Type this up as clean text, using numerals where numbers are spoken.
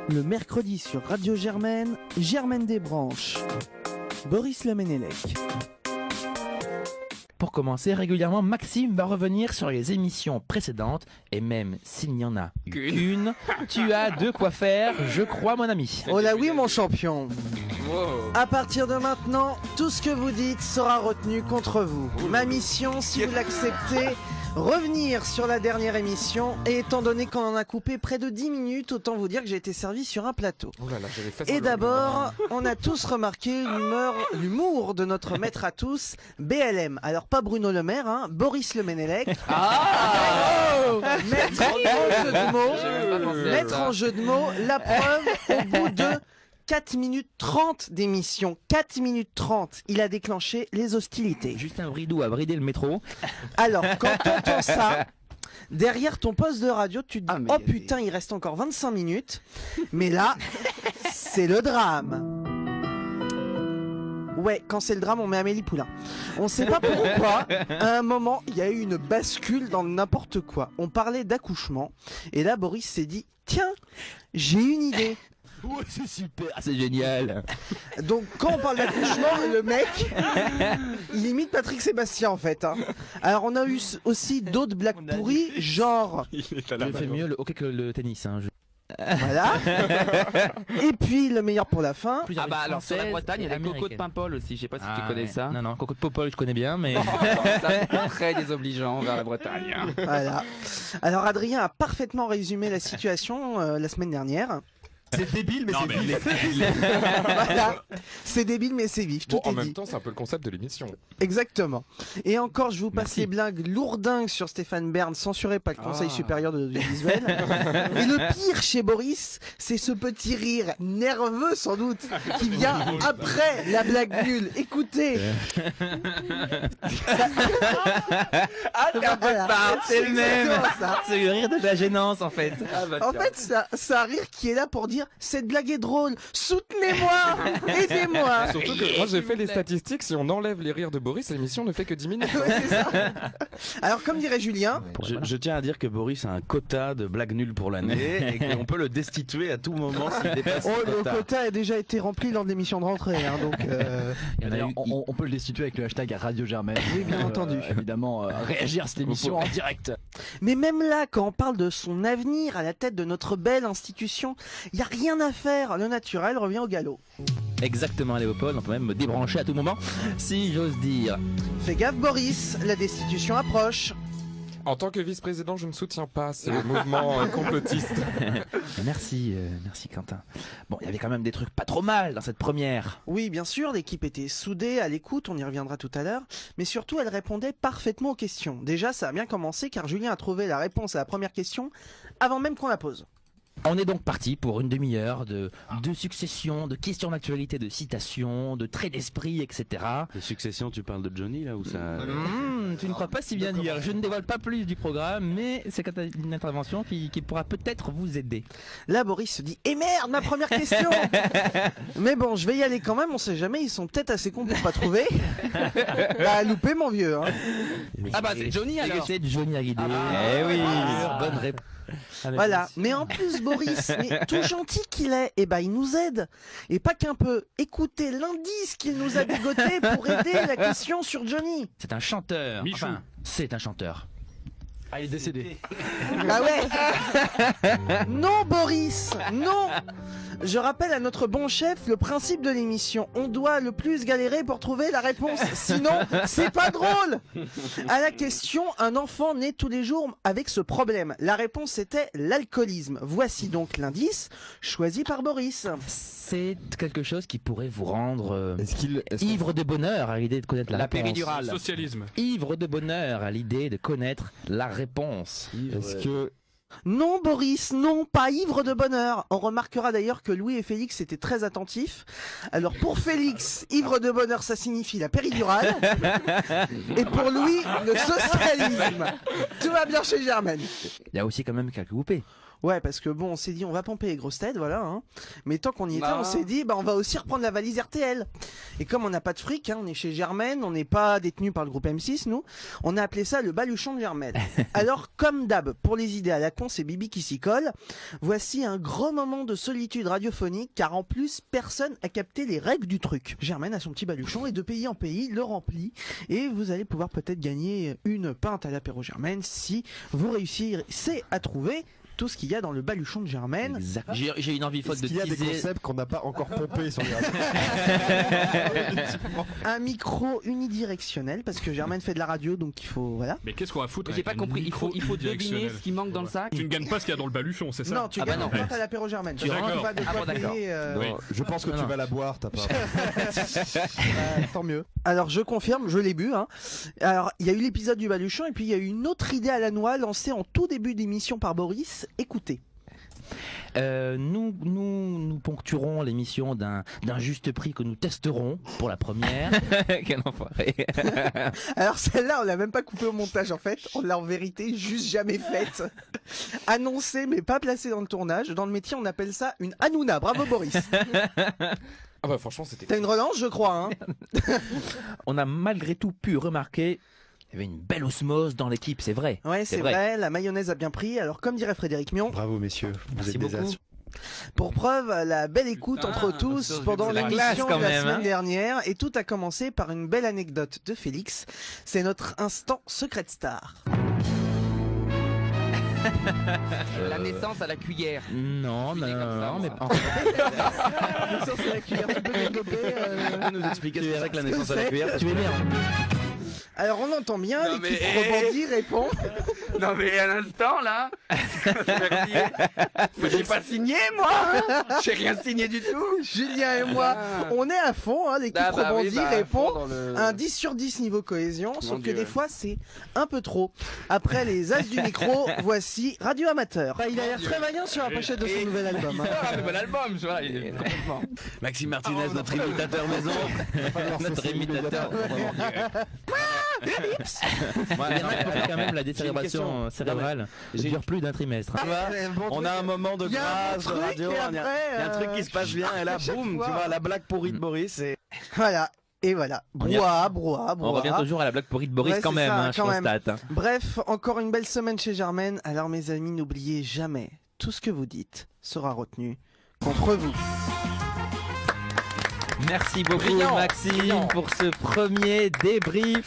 Le mercredi sur Radio Germaine, Germaine Desbranches, Boris Lemenelec. Pour commencer, régulièrement, Maxime va revenir sur les émissions précédentes, et même s'il n'y en a qu'une, tu as de quoi faire, je crois, mon ami. Oh là oui, mon champion. À partir de maintenant, tout ce que vous dites sera retenu contre vous. Ma mission, si vous l'acceptez, revenir sur la dernière émission, et étant donné qu'on en a coupé près de 10 minutes, autant vous dire que j'ai été servi sur un plateau. Oh là là, j'avais fait ça. Et d'abord, on a tous remarqué l'humour de notre maître à tous, BLM. Alors pas Bruno Le Maire, hein, Boris Lemenelec. Mettre en jeu de mots, la preuve au bout de 4 minutes 30 d'émission. 4 minutes 30, il a déclenché les hostilités. Justin Bridou a bridé le métro. Alors, quand t'entends ça, derrière ton poste de radio, tu te dis « Oh putain, il reste encore 25 minutes ». Mais là, c'est le drame. Ouais, quand c'est le drame, on met Amélie Poulain. On sait pas pourquoi, à un moment, il y a eu une bascule dans n'importe quoi. On parlait d'accouchement, et là, Boris s'est dit « Tiens, j'ai une idée ». Ouais, c'est super, c'est génial. Donc quand on parle d'accouchement, le mec, il imite Patrick Sébastien en fait. Hein. Alors on a eu aussi d'autres blagues pourries, genre... Je fais mieux le hockey que le tennis. Hein. Voilà. Et puis le meilleur pour la fin. Ah bah alors sur la Bretagne, il y a les cocos de Paimpol aussi, je sais pas si tu connais ça. Non, coco de Popol, je connais bien, mais... Ça c'est très désobligeant vers la Bretagne. Voilà. Alors Adrien a parfaitement résumé la situation la semaine dernière. C'est débile, mais c'est vif. Voilà. C'est débile, mais c'est vif. Tout Bon, est en dit. même temps, c'est un peu le concept de l'émission. Exactement. Et encore, je vous passe Merci. les blagues lourdingues sur Stéphane Bern, censuré par le Conseil supérieur de l'audiovisuel. Et le pire chez Boris, c'est ce petit rire nerveux sans doute qui vient après la blague nulle. Écoutez. Voilà. C'est le même. exactement ça. C'est le rire de la gênance, en fait. En fait, c'est un rire qui est là pour dire cette blague est drôle, soutenez-moi, aidez-moi. Surtout que moi j'ai fait les statistiques, si on enlève les rires de Boris, l'émission ne fait que 10 minutes. Ouais, c'est ça. Alors comme dirait Julien, Je tiens à dire que Boris a un quota de blagues nulles pour l'année et qu'on peut le destituer à tout moment s'il dépasse oh, le le quota. quota a déjà été rempli lors de l'émission de rentrée, hein, donc D'ailleurs, on peut le destituer avec le hashtag Radio Germaine. Oui, bien entendu. Évidemment, réagir à cette émission en direct. Mais même là, quand on parle de son avenir à la tête de notre belle institution, il n'y a rien à faire. Le naturel revient au galop. Exactement, Léopold, on peut même me débrancher à tout moment, si j'ose dire. Fais gaffe, Boris, la destitution approche. En tant que vice-président, je ne soutiens pas ces mouvements complotistes. Merci Quentin. Bon, il y avait quand même des trucs pas trop mal dans cette première. Oui, bien sûr, l'équipe était soudée, à l'écoute, on y reviendra tout à l'heure, mais surtout elle répondait parfaitement aux questions. Déjà, ça a bien commencé car Julien a trouvé la réponse à la première question avant même qu'on la pose. On est donc parti pour une demi-heure de succession, de questions d'actualité, de citations, de traits d'esprit, etc. De succession, tu parles de Johnny là ou ça Tu ne crois pas si bien dire. Je ne dévoile pas plus du programme, mais c'est une intervention qui pourra peut-être vous aider. Là, Boris se dit « Eh merde, ma première question !» Mais bon, je vais y aller quand même, on sait jamais, ils sont peut-être assez cons pour pas trouver. Bah, loupé mon vieux. Hein. Ah bah c'est Johnny alors. C'est Johnny Hallyday. Eh oui. Bonne réponse. Voilà, mais en plus Boris, mais tout gentil qu'il est, eh ben il nous aide. Et pas qu'un peu. Écoutez l'indice qu'il nous a dégoté pour aider la question sur Johnny. C'est un chanteur. Enfin, c'est un chanteur. Ah, il est décédé. Ah ouais. Non Boris, non. Je rappelle à notre bon chef le principe de l'émission. On doit le plus galérer pour trouver la réponse. Sinon, c'est pas drôle. À la question, un enfant naît tous les jours avec ce problème. La réponse était l'alcoolisme. Voici donc l'indice choisi par Boris. C'est quelque chose qui pourrait vous rendre Est-ce ivre de bonheur à l'idée de connaître la réponse. péridurale. Socialisme. Ivre de bonheur à l'idée de connaître la réponse. Est-ce que Non Boris, non, pas ivre de bonheur. On remarquera d'ailleurs que Louis et Félix étaient très attentifs. Alors pour Félix, ivre de bonheur, ça signifie la péridurale. Et pour Louis, le socialisme. Tout va bien chez Germaine. Il y a aussi quand même quelques coupés. Ouais, parce que bon, on s'est dit, on va pomper les grosses têtes, voilà. Hein. Mais tant qu'on y était, on s'est dit, on va aussi reprendre la valise RTL. Et comme on n'a pas de fric, hein, on est chez Germaine, on n'est pas détenu par le groupe M6, nous, on a appelé ça le baluchon de Germaine. Alors, comme d'hab, pour les idées à la con, c'est Bibi qui s'y colle. Voici un gros moment de solitude radiophonique, car en plus, personne a capté les règles du truc. Germaine a son petit baluchon et de pays en pays le remplit. Et vous allez pouvoir peut-être gagner une pinte à l'apéro Germaine si vous réussissez à trouver tout ce qu'il y a dans le baluchon de Germaine. J'ai une envie folle de Il y a des teaser. concepts qu'on n'a pas encore pompés sur les radios. Un micro unidirectionnel, parce que Germaine fait de la radio, donc il faut... Voilà. Mais qu'est-ce qu'on va foutre J'ai pas avec un compris, il faut deviner unidirectionnel ce qui manque dans le sac. Tu ne gagnes pas ce qu'il y a dans le baluchon, c'est ça? Non, tu gagnes une pinte à l'apéro Germaine. Tu rentres pas de quoi payer, Oui. Je pense que tu vas la boire, t'as pas. tant mieux. Alors je confirme, je l'ai bu. Hein. Alors il y a eu l'épisode du baluchon et puis il y a eu une autre idée à la noix lancée en tout début d'émission par Boris. Écoutez. Nous ponctuerons l'émission d'un juste prix que nous testerons pour la première. Quel enfoiré. Alors celle-là, on l'a même pas coupée au montage en fait. On l'a en vérité juste jamais faite. Annoncée mais pas placée dans le tournage. Dans le métier, on appelle ça une Hanouna. Bravo Boris. Ah bah franchement c'était... T'as une relance, je crois. Hein. On a malgré tout pu remarquer il y avait une belle osmose dans l'équipe, c'est vrai. Ouais, c'est vrai. La mayonnaise a bien pris. Alors comme dirait Frédéric Mion. Bravo messieurs, vous êtes des as. Pour preuve, la belle écoute entre tous pendant l'émission de la semaine dernière. Et tout a commencé par une belle anecdote de Félix. C'est notre instant secret star. La naissance à la cuillère. Non, mais pas. La naissance à la cuillère, tu peux développer Tu peux nous expliquer ce que c'est que la naissance à la cuillère? Tu es bien. Alors on entend bien, Non, l'équipe mais- rebondit, répond. Non mais à l'instant là, j'ai pas signé moi, j'ai rien signé du tout. Julien et moi, on est à fond, hein, l'équipe rebondit, répond. Un 10 sur 10 niveau cohésion, sauf que des fois c'est un peu trop. Après les as du micro, voici Radio Amateur. Il a l'air très vaillant sur la pochette de son nouvel album. Hein. Un nouvel album, tu vois, il est complètement. Maxime Martinez, notre imitateur maison. Notre imitateur. Il y en a qui ont quand même la décérébration cérébrale. Ça dure plus d'un trimestre. Tu vois, on a un moment de Il y a un grâce de truc, radio, et il y a après, un truc qui se passe bien, et là, chaque boum, fois. tu vois, la blague pourrie de Boris, et... Voilà. Et voilà. Brouhaha. On revient toujours à la blague pourrie de Boris Ouais, quand c'est même, ça, hein, je quand même. constate. Hein. Bref, encore une belle semaine chez Germaine. Alors mes amis, n'oubliez jamais, tout ce que vous dites sera retenu contre vous. Merci beaucoup Brillant, Maxime brillant. pour ce premier débrief.